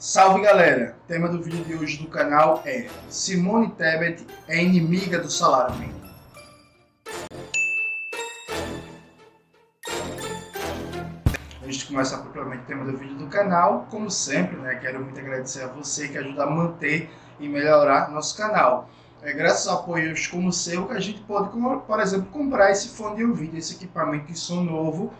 Salve galera! O tema do vídeo de hoje do canal é Simone Tebet é inimiga do salário mínimo. Antes de começar propriamente o tema do vídeo do canal, como sempre, quero muito agradecer a você que ajuda a manter e melhorar nosso canal. É graças a apoios como o seu que a gente pode, por exemplo, comprar esse fone de ouvido, esse equipamento de som novo,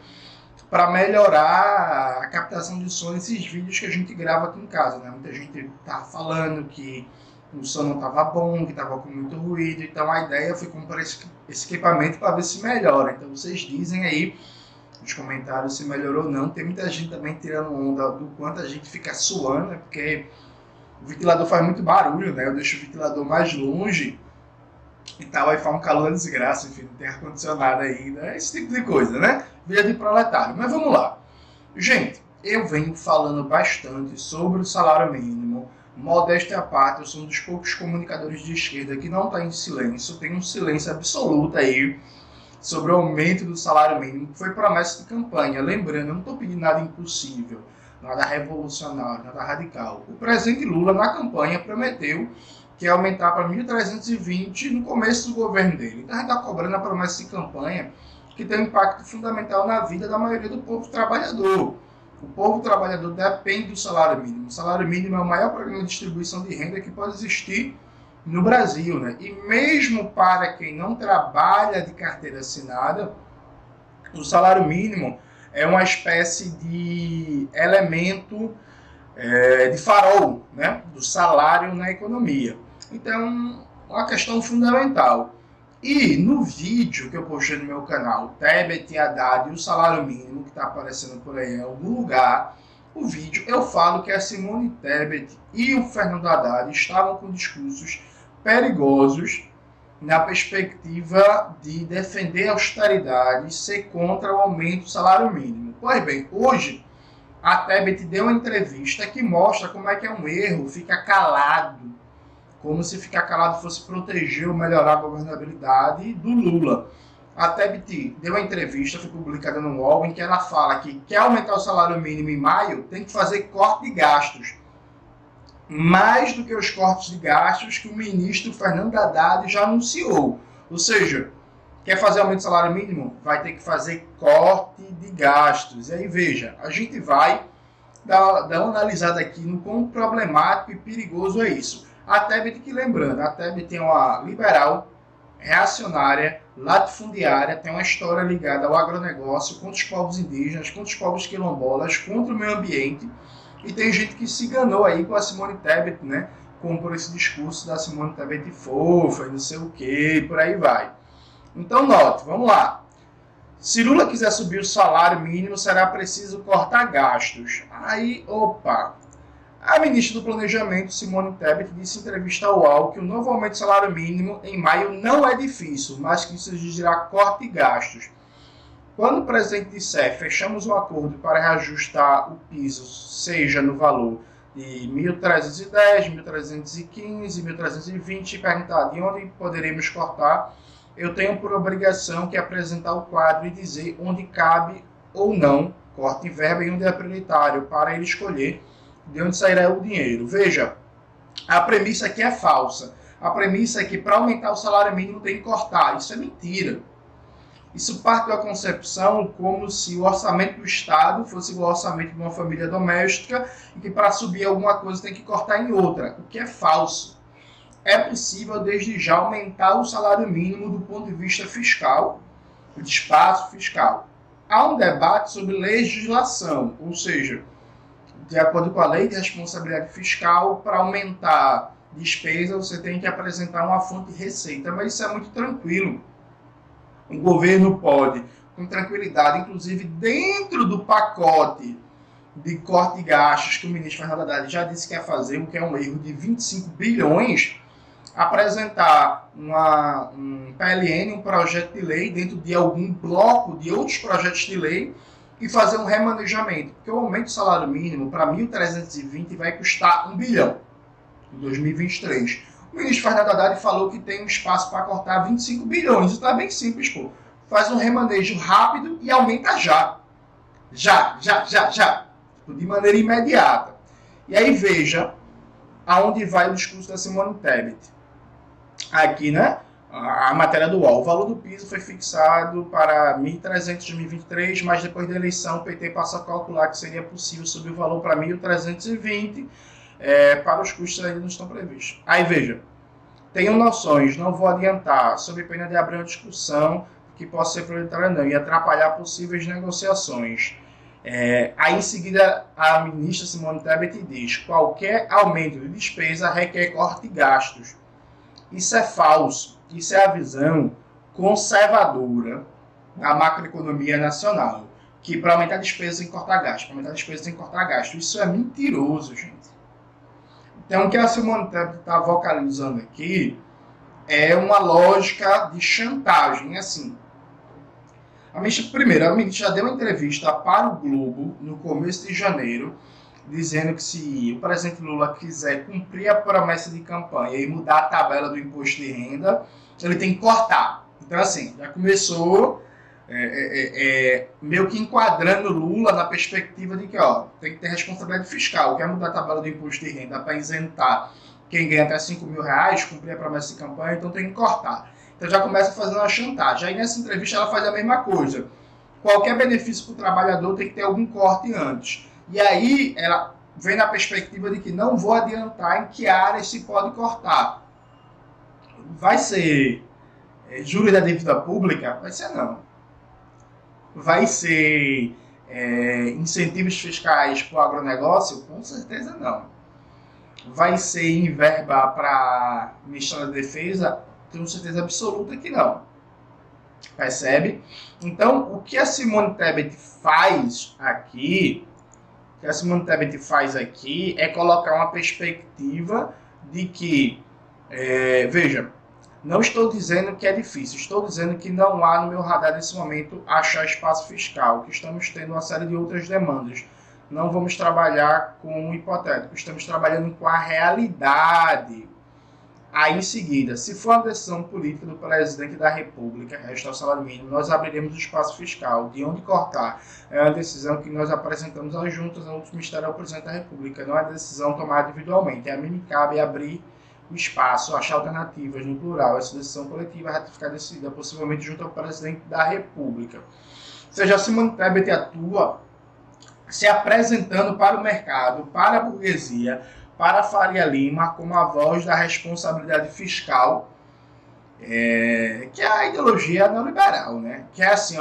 para melhorar a captação de som nesses vídeos que a gente grava aqui em casa. Muita gente tá falando que o som não estava bom, que estava com muito ruído, então a ideia foi comprar esse equipamento para ver se melhora. Então vocês dizem aí nos comentários se melhorou ou não. Tem muita gente também tirando onda do quanto a gente fica suando, porque o ventilador faz muito barulho, eu deixo o ventilador mais longe e tal, aí faz um calor de desgraça, enfim, não tem ar-condicionado ainda, esse tipo de coisa, Vida de proletário. Mas vamos lá. Gente, eu venho falando bastante sobre o salário mínimo. Modéstia à parte, eu sou um dos poucos comunicadores de esquerda que não está em silêncio, tem um silêncio absoluto aí sobre o aumento do salário mínimo, que foi promessa de campanha. Lembrando, eu não estou pedindo nada impossível, nada revolucionário, nada radical. O presidente Lula, na campanha, prometeu que ia aumentar para 1.320 no começo do governo dele. Então a gente está cobrando a promessa de campanha que tem um impacto fundamental na vida da maioria do povo trabalhador. O povo trabalhador depende do salário mínimo. O salário mínimo é o maior programa de distribuição de renda que pode existir no Brasil. E mesmo para quem não trabalha de carteira assinada, o salário mínimo é uma espécie de elemento de farol do salário na economia. Então, uma questão fundamental. E no vídeo que eu postei no meu canal, Tebet e Haddad e o salário mínimo, que está aparecendo por aí em algum lugar, o vídeo eu falo que a Simone Tebet e o Fernando Haddad estavam com discursos perigosos na perspectiva de defender a austeridade e ser contra o aumento do salário mínimo. Pois bem, hoje a Tebet deu uma entrevista que mostra como é que é um erro ficar calado, como se ficar calado fosse proteger ou melhorar a governabilidade do Lula. A Tebet deu uma entrevista, foi publicada no UOL, em que ela fala que quer aumentar o salário mínimo em maio, tem que fazer corte de gastos. Mais do que os cortes de gastos que o ministro Fernando Haddad já anunciou. Ou seja, quer fazer aumento do salário mínimo? Vai ter que fazer corte de gastos. E aí, veja, a gente vai dar uma analisada aqui no quão problemático e perigoso é isso. A Tebet, que lembrando, a Tebet é uma liberal, reacionária, latifundiária, tem uma história ligada ao agronegócio, contra os povos indígenas, contra os povos quilombolas, contra o meio ambiente. E tem gente que se enganou aí com a Simone Tebet, como por esse discurso da Simone Tebet fofa e não sei o que, por aí vai. Então note, vamos lá. Se Lula quiser subir o salário mínimo, será preciso cortar gastos. Aí, a ministra do Planejamento, Simone Tebet, disse em entrevista ao UOL que o novo aumento do salário mínimo em maio não é difícil, mas que isso exigirá corte de gastos. Quando o presidente disser fechamos um acordo para reajustar o piso, seja no valor de 1.310, 1.315, 1.320, e perguntar de onde poderemos cortar, eu tenho por obrigação que apresentar o quadro e dizer onde cabe ou não corte em verba e onde é prioritário, para ele escolher de onde sairá o dinheiro. Veja, a premissa aqui é falsa. A premissa é que para aumentar o salário mínimo tem que cortar. Isso é mentira. Isso parte da concepção como se o orçamento do Estado fosse o orçamento de uma família doméstica e que para subir alguma coisa tem que cortar em outra, o que é falso. É possível desde já aumentar o salário mínimo do ponto de vista fiscal, de espaço fiscal. Há um debate sobre legislação, ou seja, de acordo com a lei de responsabilidade fiscal, para aumentar despesa você tem que apresentar uma fonte de receita, mas isso é muito tranquilo. O governo pode, com tranquilidade, inclusive dentro do pacote de corte de gastos que o ministro Fernando Haddad já disse que ia fazer, o que é um erro de 25 bilhões, apresentar um PLN, um projeto de lei, dentro de algum bloco de outros projetos de lei e fazer um remanejamento. Porque o aumento do salário mínimo para 1.320 vai custar 1 bilhão em 2023. O ministro Fernando Haddad falou que tem um espaço para cortar 25 bilhões. Isso está bem simples, Faz um remanejo rápido e aumenta já. Já. De maneira imediata. E aí veja aonde vai o discurso da Simone Tebet. Aqui, né? A matéria do UOL. O valor do piso foi fixado para 1.300 em 2023, mas depois da eleição o PT passou a calcular que seria possível subir o valor para 1.320 para os custos que ainda não estão previstos. Aí veja, tenho noções, não vou adiantar, sob pena de abrir uma discussão que possa ser prioritária não, e atrapalhar possíveis negociações. Aí em seguida a ministra Simone Tebet diz: qualquer aumento de despesa requer corte de gastos. Isso é falso, isso é a visão conservadora da macroeconomia nacional, que para aumentar despesas tem que cortar gastos, para aumentar despesas tem que cortar gastos. Isso é mentiroso, gente. Então o que a Simone Tebet está vocalizando aqui é uma lógica de chantagem, assim. A ministra já deu uma entrevista para o Globo no começo de janeiro, dizendo que se o presidente Lula quiser cumprir a promessa de campanha e mudar a tabela do imposto de renda, ele tem que cortar. Então, assim, já começou meio que enquadrando Lula na perspectiva de que tem que ter responsabilidade fiscal. Quer mudar a tabela do imposto de renda para isentar quem ganha até R$5.000, cumprir a promessa de campanha, então tem que cortar. Então já começa fazendo uma chantagem. Aí nessa entrevista ela faz a mesma coisa. Qualquer benefício para o trabalhador tem que ter algum corte antes. E aí ela vem na perspectiva de que não vou adiantar em que áreas se pode cortar. Vai ser juros da dívida pública? Vai ser não. Vai ser incentivos fiscais para o agronegócio? Com certeza não. Vai ser em verba para o Ministério da Defesa? Tenho certeza absoluta que não. Percebe? Então, o que a Simone Tebet faz aqui, é colocar uma perspectiva de que, veja, não estou dizendo que é difícil, estou dizendo que não há no meu radar nesse momento achar espaço fiscal, que estamos tendo uma série de outras demandas. Não vamos trabalhar com o hipotético, estamos trabalhando com a realidade. Aí, em seguida, se for uma decisão política do presidente da República, resta o salário mínimo, nós abriremos o espaço fiscal. De onde cortar? É uma decisão que nós apresentamos às juntas, ao Ministério ao presidente da República. Não é decisão tomada individualmente. A mim me cabe abrir o espaço, achar alternativas no plural. Essa decisão coletiva ratificar decidida, possivelmente junto ao presidente da República. Ou seja, a Simone Tebet atua se apresentando para o mercado, para a burguesia, para a Faria Lima, como a voz da responsabilidade fiscal, que é a ideologia neoliberal, né? Que é assim,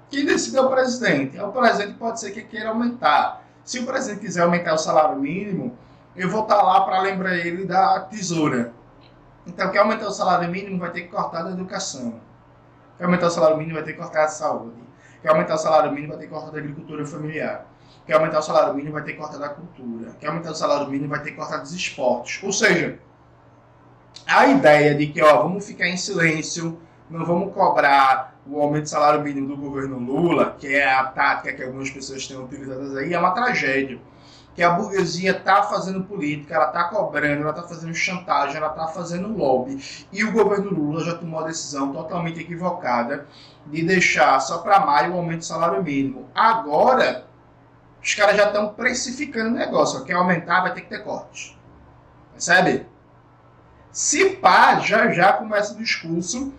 quem decide é o presidente. O presidente pode ser que queira aumentar. Se o presidente quiser aumentar o salário mínimo, eu vou estar lá para lembrar ele da tesoura. Então, quer aumentar o salário mínimo, vai ter que cortar da educação. Quer aumentar o salário mínimo, vai ter que cortar da saúde. Quer aumentar o salário mínimo, vai ter que cortar da agricultura familiar. Quer aumentar o salário mínimo, vai ter que cortar da cultura. Quer aumentar o salário mínimo, vai ter que cortar dos esportes. Ou seja, a ideia de que vamos ficar em silêncio, não vamos cobrar o aumento do salário mínimo do governo Lula, que é a tática que algumas pessoas têm utilizado aí, é uma tragédia. Que a burguesia está fazendo política, ela está cobrando, ela está fazendo chantagem, ela está fazendo lobby. E o governo Lula já tomou a decisão totalmente equivocada de deixar só para maio o aumento do salário mínimo. Agora, os caras já estão precificando o negócio. Quer aumentar, vai ter que ter cortes. Percebe? Se pá, já começa o discurso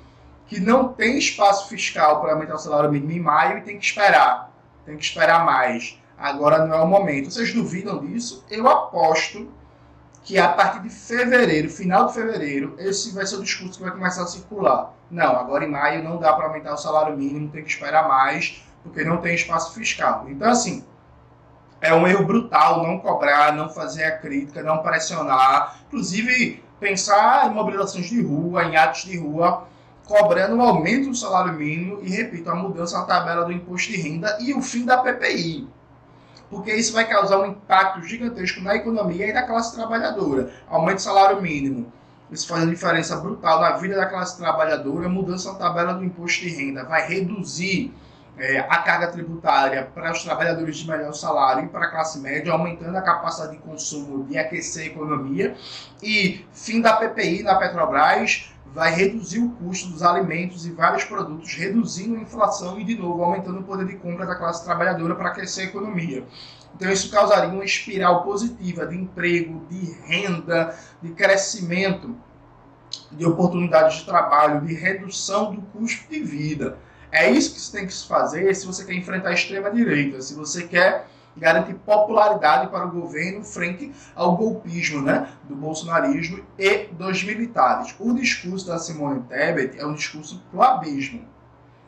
que não tem espaço fiscal para aumentar o salário mínimo em maio e tem que esperar. Tem que esperar mais. Agora não é o momento. Vocês duvidam disso? Eu aposto que a partir de fevereiro, final de fevereiro, esse vai ser o discurso que vai começar a circular. Não, agora em maio não dá para aumentar o salário mínimo, tem que esperar mais, porque não tem espaço fiscal. Então, assim, é um erro brutal não cobrar, não fazer a crítica, não pressionar. Inclusive, pensar em mobilizações de rua, em atos de rua, cobrando o aumento do salário mínimo e, repito, a mudança na tabela do imposto de renda e o fim da PPI. Porque isso vai causar um impacto gigantesco na economia e na classe trabalhadora. Aumento do salário mínimo. Isso faz uma diferença brutal na vida da classe trabalhadora. Mudança na tabela do imposto de renda vai reduzir a carga tributária para os trabalhadores de melhor salário e para a classe média, aumentando a capacidade de consumo de aquecer a economia. E fim da PPI na Petrobras vai reduzir o custo dos alimentos e vários produtos, reduzindo a inflação e, de novo, aumentando o poder de compra da classe trabalhadora para aquecer a economia. Então, isso causaria uma espiral positiva de emprego, de renda, de crescimento, de oportunidades de trabalho, de redução do custo de vida. É isso que você tem que fazer se você quer enfrentar a extrema-direita, se você quer garantir popularidade para o governo frente ao golpismo, né, do bolsonarismo e dos militares. O discurso da Simone Tebet é um discurso pro abismo,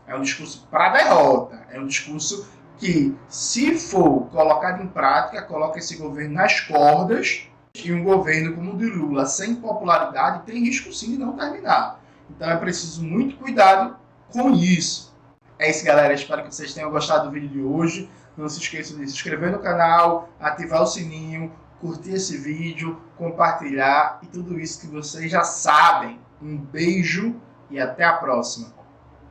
é um discurso para a derrota, é um discurso que, se for colocado em prática, coloca esse governo nas cordas, e um governo como o de Lula, sem popularidade, tem risco sim de não terminar. Então é preciso muito cuidado com isso. É isso, galera. Espero que vocês tenham gostado do vídeo de hoje. Não se esqueçam de se inscrever no canal, ativar o sininho, curtir esse vídeo, compartilhar e tudo isso que vocês já sabem. Um beijo e até a próxima.